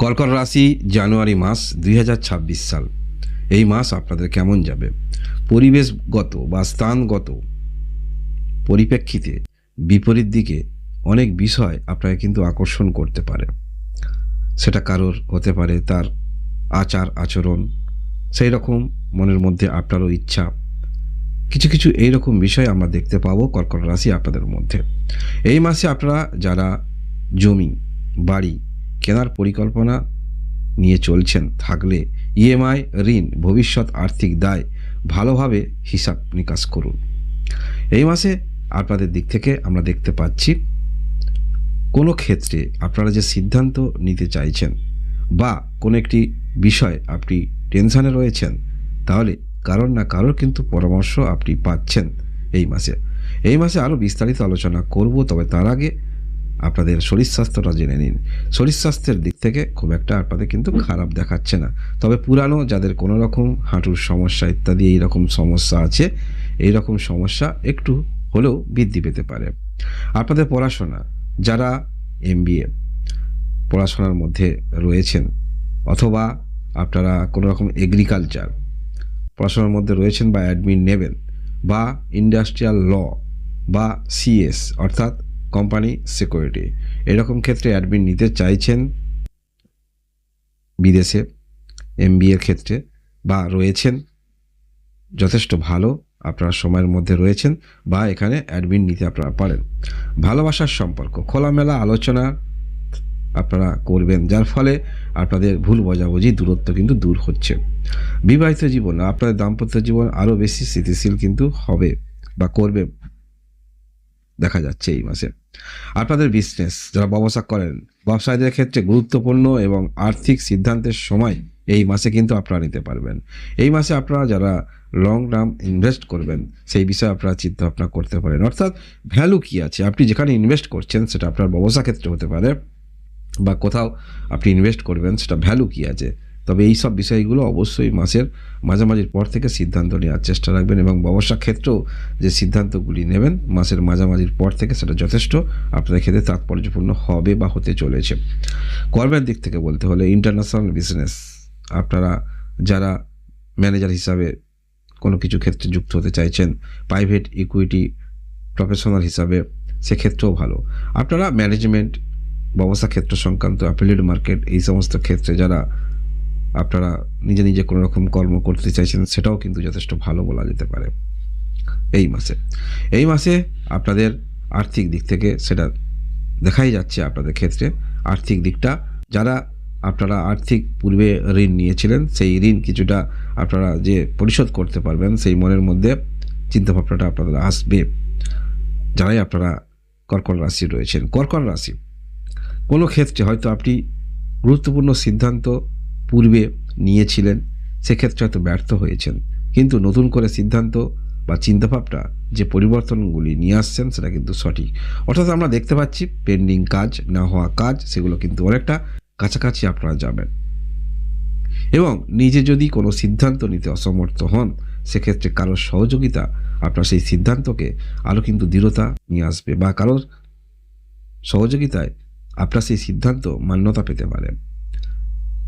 কর্কট রাশি জানুয়ারি মাস 2026 সাল। এই মাস আপনাদের কেমন যাবে? পরিবেশগত বা স্থানগত পরিপ্রেক্ষিতে বিপরীত দিকে অনেক বিষয় আপনাকে কিন্তু আকর্ষণ করতে পারে। সেটা কারোর হতে পারে তার আচার আচরণ, সেই রকম মনের মধ্যে আপনারও ইচ্ছা। কিছু কিছু এইরকম বিষয় আমরা দেখতে পাবো কর্কট রাশি আপনাদের মধ্যে। এই মাসে আপনারা যারা জমি বাড়ি কেনার পরিকল্পনা নিয়ে চলছেন থাকলে ইএমআই ঋণ ভবিষ্যৎ আর্থিক দায় ভালোভাবে হিসাব নিকাশ করুন। এই মাসে আপনাদের দিক থেকে আমরা দেখতে পাচ্ছি কোনো ক্ষেত্রে আপনারা যে সিদ্ধান্ত নিতে চাইছেন বা কোনো একটি বিষয় আপনি টেনশানে রয়েছেন, তাহলে কারোর না কারোর কিন্তু পরামর্শ আপনি পাচ্ছেন এই মাসে আরও বিস্তারিত আলোচনা করব, তবে তার আগে আপনাদের শরীর স্বাস্থ্যটা জেনে নিন। শরীর স্বাস্থ্যের দিক থেকে খুব একটা আপনাদের কিন্তু খারাপ দেখাচ্ছে না, তবে পুরানো যাদের কোনো রকম হাঁটুর সমস্যা ইত্যাদি এই রকম সমস্যা আছে, এই রকম সমস্যা একটু হলেও বৃদ্ধি পেতে পারে। আপনাদের পড়াশোনা, যারা এমবিএ পড়াশোনার মধ্যে রয়েছেন অথবা আপনারা কোনো রকম এগ্রিকালচার পড়াশোনার মধ্যে রয়েছেন বা অ্যাডমিন নেবেন বা ইন্ডাস্ট্রিয়াল ল বা সিএস অর্থাৎ কোম্পানি সিকিউরিটি, এরকম ক্ষেত্রে অ্যাডমিন নিতে চাইছেন বিদেশে এমবিএর ক্ষেত্রে বা রয়েছেন, যথেষ্ট ভালো আপনারা সময়ের মধ্যে রয়েছেন বা এখানে অ্যাডমিন নিতে আপনারা পারেন। ভালোবাসার সম্পর্ক খোলামেলা আলোচনা আপনারা করবেন, যার ফলে আপনাদের ভুল বোঝাবুঝি দূরত্ব কিন্তু দূর হচ্ছে। বিবাহিত জীবন, আপনাদের দাম্পত্য জীবন আরও বেশি স্থিতিশীল কিন্তু হবে বা করবে দেখা যাচ্ছে এই মাসে। আপনাদের বিজনেস যারা ব্যবসা করেন, ব্যবসায়ীদের ক্ষেত্রে গুরুত্বপূর্ণ এবং আর্থিক সিদ্ধান্তের সময় এই মাসে কিন্তু আপনারা নিতে পারবেন। এই মাসে আপনারা যারা লং টার্ম ইনভেস্ট করবেন সেই বিষয়ে আপনারা চিন্তা ভাবনা করতে পারেন, অর্থাৎ ভ্যালু কী আছে আপনি যেখানে ইনভেস্ট করছেন, সেটা আপনার ব্যবসা ক্ষেত্রে হতে পারে বা কোথাও আপনি ইনভেস্ট করবেন সেটা ভ্যালু কী আছে। তবে এই সব বিষয়গুলো অবশ্যই মাসের মাঝামাঝির পর থেকে সিদ্ধান্ত নেওয়ার চেষ্টা রাখবেন এবং ব্যবসা ক্ষেত্রেও যে সিদ্ধান্তগুলি নেবেন মাসের মাঝামাঝির পর থেকে সেটা যথেষ্ট আপনাদের ক্ষেত্রে তাৎপর্যপূর্ণ হবে বা হতে চলেছে। কর্মের দিক থেকে বলতে হলে ইন্টারন্যাশনাল বিজনেস, আপনারা যারা ম্যানেজার হিসাবে কোনো কিছু ক্ষেত্রে যুক্ত হতে চাইছেন, প্রাইভেট ইকুইটি প্রফেশনাল হিসাবে সেক্ষেত্রেও ভালো। আপনারা ম্যানেজমেন্ট ব্যবসা ক্ষেত্র সংক্রান্ত অ্যাফিলিয়েট মার্কেট এই সমস্ত ক্ষেত্রে যারা আপনারা নিজে নিজে কোনো রকম কর্ম করতে চাইছেন, সেটাও কিন্তু যথেষ্ট ভালো বলা যেতে পারে এই মাসে আপনাদের আর্থিক দিক থেকে সেটা দেখাই যাচ্ছে আপনাদের ক্ষেত্রে আর্থিক দিকটা, যারা আপনারা আর্থিক পূর্বে ঋণ নিয়েছিলেন সেই ঋণ কিছুটা আপনারা যে পরিশোধ করতে পারবেন সেই মনের মধ্যে চিন্তাভাবনাটা আপনাদের আসবে। যারাই আপনারা কর্কট রাশি রয়েছেন, কর্কট রাশি কোনো ক্ষেত্রে হয়তো আপনি গুরুত্বপূর্ণ সিদ্ধান্ত পূর্বে নিয়েছিলেন, সেক্ষেত্রে হয়তো ব্যর্থ হয়েছেন, কিন্তু নতুন করে সিদ্ধান্ত বা চিন্তাভাবনা যে পরিবর্তনগুলি নিয়ে আসছেন সেটা কিন্তু সঠিক। অর্থাৎ আমরা দেখতে পাচ্ছি পেন্ডিং কাজ, না হওয়া কাজ, সেগুলো কিন্তু অনেকটা কাছাকাছি আপনারা যাবেন এবং নিজে যদি কোনো সিদ্ধান্ত নিতে অসমর্থ হন, সেক্ষেত্রে কারোর সহযোগিতা আপনার সেই সিদ্ধান্তকে আরও কিন্তু দৃঢ়তা নিয়ে আসবে বা কারোর সহযোগিতায় আপনার সেই সিদ্ধান্ত মান্যতা পেতে পারে।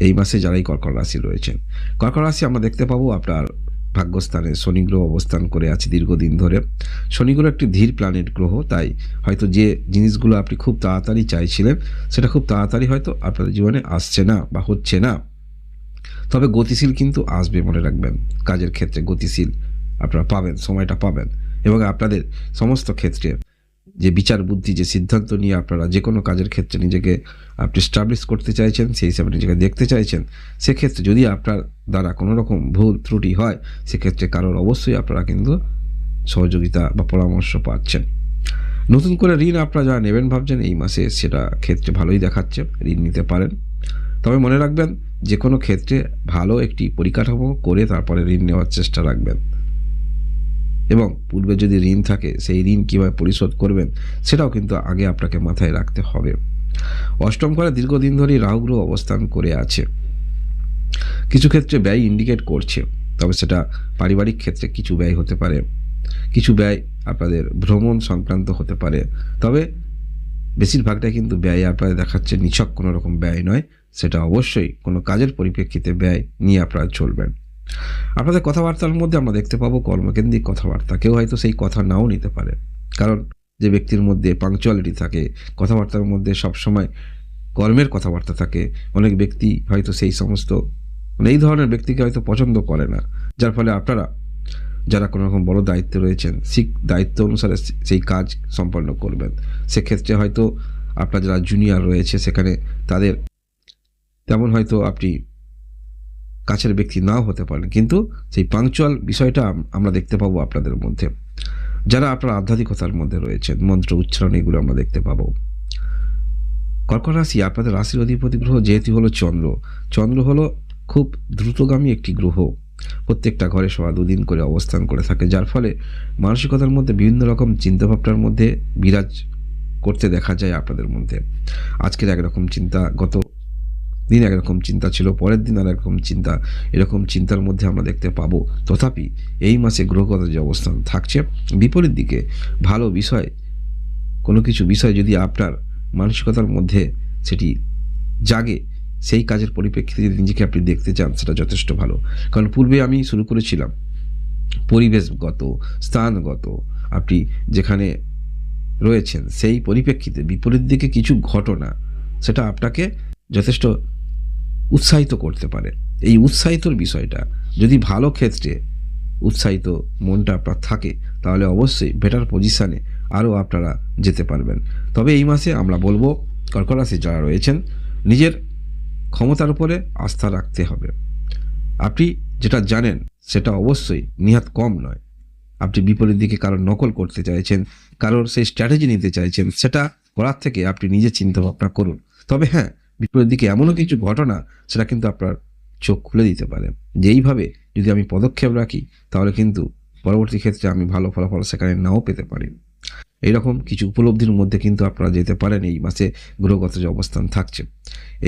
এই মাসে যারাই কর্কট রাশি রয়েছেন, কর্কট রাশি আমরা দেখতে পাবো আপনার ভাগ্যস্থানে শনি গ্রহ অবস্থান করে আছে দীর্ঘদিন ধরে। শনি গ্রহ একটি ধীর প্ল্যানেট গ্রহ, তাই হয়তো যে জিনিসগুলো আপনি খুব তাড়াতাড়ি চাইছিলেন সেটা খুব তাড়াতাড়ি হয়তো আপনাদের জীবনে আসছে না বা হচ্ছে না, তবে গতিশীল কিন্তু আসবে, মনে রাখবেন। কাজের ক্ষেত্রে গতিশীল আপনারা পাবেন, সময়টা পাবেন এবং আপনাদের সমস্ত ক্ষেত্রে যে বিচার বুদ্ধি, যে সিদ্ধান্ত নিয়ে আপনারা যে কোনো কাজের ক্ষেত্রে নিজেকে আপনি স্টাবলিশ করতে চাইছেন, সেই হিসাবে নিজেকে দেখতে চাইছেন, সেক্ষেত্রে যদি আপনার দ্বারা কোনো রকম ভুল ত্রুটি হয়, সেক্ষেত্রে কারোর অবশ্যই আপনারা কিন্তু সহযোগিতা বা পরামর্শ পাচ্ছেন। নতুন করে ঋণ আপনারা যারা নেবেন ভাবছেন এই মাসে, সেটা ক্ষেত্রে ভালোই দেখাচ্ছে, ঋণ নিতে পারেন। তবে মনে রাখবেন যে কোনো ক্ষেত্রে ভালো একটি পরিকাঠামো করে তারপরে ঋণ নেওয়ার চেষ্টা রাখবেন এবং পূর্বে যদি ঋণ থাকে সেই ঋণ কীভাবে পরিশোধ করবেন সেটাও কিন্তু আগে আপনাকে মাথায় রাখতে হবে। অষ্টম ঘরে দীর্ঘদিন ধরেই রাহু গ্রহ অবস্থান করে আছে, কিছু ক্ষেত্রে ব্যয় ইন্ডিকেট করছে, তবে সেটা পারিবারিক ক্ষেত্রে কিছু ব্যয় হতে পারে, কিছু ব্যয় আপনাদের ভ্রমণ সংক্রান্ত হতে পারে, তবে বেশিরভাগটাই কিন্তু ব্যয় আপনাদের দেখাচ্ছে নিছক কোনো রকম ব্যয় নয়, সেটা অবশ্যই কোনো কাজের পরিপ্রেক্ষিতে ব্যয় নিয়ে আপনারা চলবেন। আপনাদের কথাবার্তার মধ্যে আমরা দেখতে পাবো কর্মকেন্দ্রিক কথাবার্তা। কেউ হয়তো সেই কথা নাও নিতে পারে, কারণ যে ব্যক্তির মধ্যে পাংচুয়ালিটি থাকে, কথাবার্তার মধ্যে সবসময় কর্মের কথাবার্তা থাকে, অনেক ব্যক্তি হয়তো সেই সমস্ত এই ধরনের ব্যক্তিকে হয়তো পছন্দ করে না, যার ফলে আপনারা যারা কোনো রকম বড় দায়িত্বে রয়েছেন সেই দায়িত্ব অনুসারে সেই কাজ সম্পন্ন করবেন। সেক্ষেত্রে হয়তো আপনার যারা জুনিয়র রয়েছে সেখানে তাদের তেমন হয়তো আপনি কাছের ব্যক্তি নাও হতে পারেন, কিন্তু সেই পাংচুয়াল বিষয়টা আমরা দেখতে পাবো আপনাদের মধ্যে। যারা আপনার আধ্যাত্মিকতার মধ্যে রয়েছেন, মন্ত্র উচ্চারণ, এগুলো আমরা দেখতে পাবো। কর্কট রাশি, আপনাদের রাশির অধিপতি গ্রহ যেহেতু হলো চন্দ্র, চন্দ্র হলো খুব দ্রুতগামী একটি গ্রহ, প্রত্যেকটা ঘরে সবা দুদিন করে অবস্থান করে থাকে, যার ফলে মানসিকতার মধ্যে বিভিন্ন রকম চিন্তাভাবনার মধ্যে বিরাজ করতে দেখা যায় আপনাদের মধ্যে। আজকের একরকম চিন্তা, গত দিন একরকম চিন্তা ছিল, পরের দিন আর একরকম চিন্তা, এরকম চিন্তার মধ্যে আমরা দেখতে পাবো। তথাপি এই মাসে গ্রহগত যে অবস্থান থাকছে বিপরীত দিকে, ভালো বিষয়, কোনো কিছু বিষয় যদি আপনার মানসিকতার মধ্যে সেটি জাগে, সেই কাজের পরিপ্রেক্ষিতে যদি নিজেকে আপনি দেখতে চান, সেটা যথেষ্ট ভালো। কারণ পূর্বে আমি শুরু করেছিলাম পরিবেশগত, স্থানগত, আপনি যেখানে রয়েছেন সেই পরিপ্রেক্ষিতে বিপরীত দিকে কিছু ঘটনা, সেটা আপনাকে যথেষ্ট উৎসাহিত করতে পারে। এই উৎসাহিতর বিষয়টা যদি ভালো ক্ষেত্রে উৎসাহিত মনটা আপনার থাকে, তাহলে অবশ্যই বেটার পজিশানে আরও আপনারা যেতে পারবেন। তবে এই মাসে আমরা বলবো কর্কট রাশি যারা রয়েছেন, নিজের ক্ষমতার উপরে আস্থা রাখতে হবে। আপনি যেটা জানেন সেটা অবশ্যই নিহাত কম নয়। আপনি বিপরীত দিকে কারোর নকল করতে চাইছেন, কারোর সেই স্ট্র্যাটেজি নিতে চাইছেন, সেটা করার থেকে আপনি নিজে চিন্তা ভাবনা করুন। তবে হ্যাঁ, বিপরীত দিকে এমনও কিছু ঘটনা সেটা কিন্তু আপনার চোখ খুলে দিতে পারে, যে এইভাবে যদি আমি পদক্ষেপ রাখি তাহলে কিন্তু পরবর্তী ক্ষেত্রে আমি ভালো ফলাফল সেখানে নাও পেতে পারি। এইরকম কিছু উপলব্ধির মধ্যে কিন্তু আপনারা যেতে পারেন এই মাসে গ্রহগত যে অবস্থান থাকছে।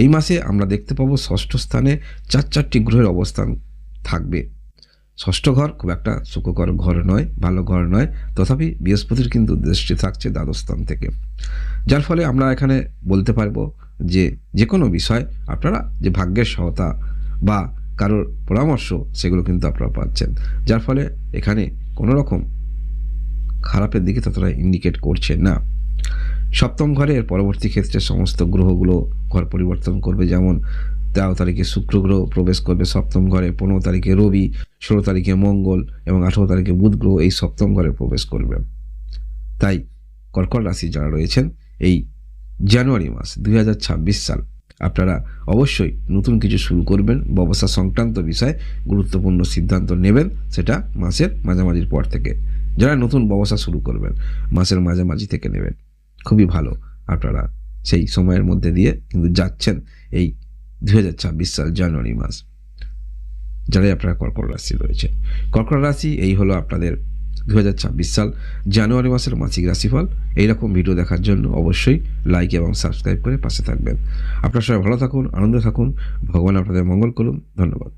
এই মাসে আমরা দেখতে পাবো ষষ্ঠ স্থানে চারটি গ্রহের অবস্থান থাকবে। ষষ্ঠ ঘর খুব একটা সুখকর ঘর নয়, ভালো ঘর নয়, তথাপি বৃহস্পতির কিন্তু দৃষ্টি থাকছে দ্বাদশ স্থান থেকে, যার ফলে আমরা এখানে বলতে পারবো যে কোনো বিষয় আপনারা যে ভাগ্যের সহায়তা বা কারোর পরামর্শ, সেগুলো কিন্তু আপনারা পাচ্ছেন, যার ফলে এখানে কোনো রকম খারাপের দিকে ততটা ইন্ডিকেট করছে না। সপ্তম ঘরে এর পরবর্তী ক্ষেত্রে সমস্ত গ্রহগুলো ঘর পরিবর্তন করবে, যেমন 13 তারিখে শুক্র গ্রহ প্রবেশ করবে সপ্তম ঘরে, 15 তারিখে রবি, 16 তারিখে মঙ্গল এবং 18 তারিখে বুধ গ্রহ এই সপ্তম ঘরে প্রবেশ করবে। তাই কর্কট রাশি যারা রয়েছেন, এই জানুয়ারি মাস 2026 সাল আপনারা অবশ্যই নতুন কিছু শুরু করবেন, ব্যবসা সংক্রান্ত বিষয়ে গুরুত্বপূর্ণ সিদ্ধান্ত নেবেন, সেটা মাসের মাঝামাঝির পর থেকে। যারা নতুন ব্যবসা শুরু করবেন মাসের মাঝামাঝি থেকে নেবেন, খুবই ভালো। আপনারা সেই সময়ের মধ্যে দিয়ে কিন্তু যাচ্ছেন এই 2026 সাল জানুয়ারি মাস। যারাই আপনারা কর্কট রাশি রয়েছে, কর্কট রাশি এই হলো আপনাদের 2026 সাল জানুয়ারি মাসের মাসিক রাশিফল। এইরকম ভিডিও দেখার জন্য অবশ্যই লাইক এবং সাবস্ক্রাইব করে পাশে থাকবেন। আপনারা সবাই ভালো থাকুন, আনন্দে থাকুন, ভগবান আপনাদের মঙ্গল করুন। ধন্যবাদ।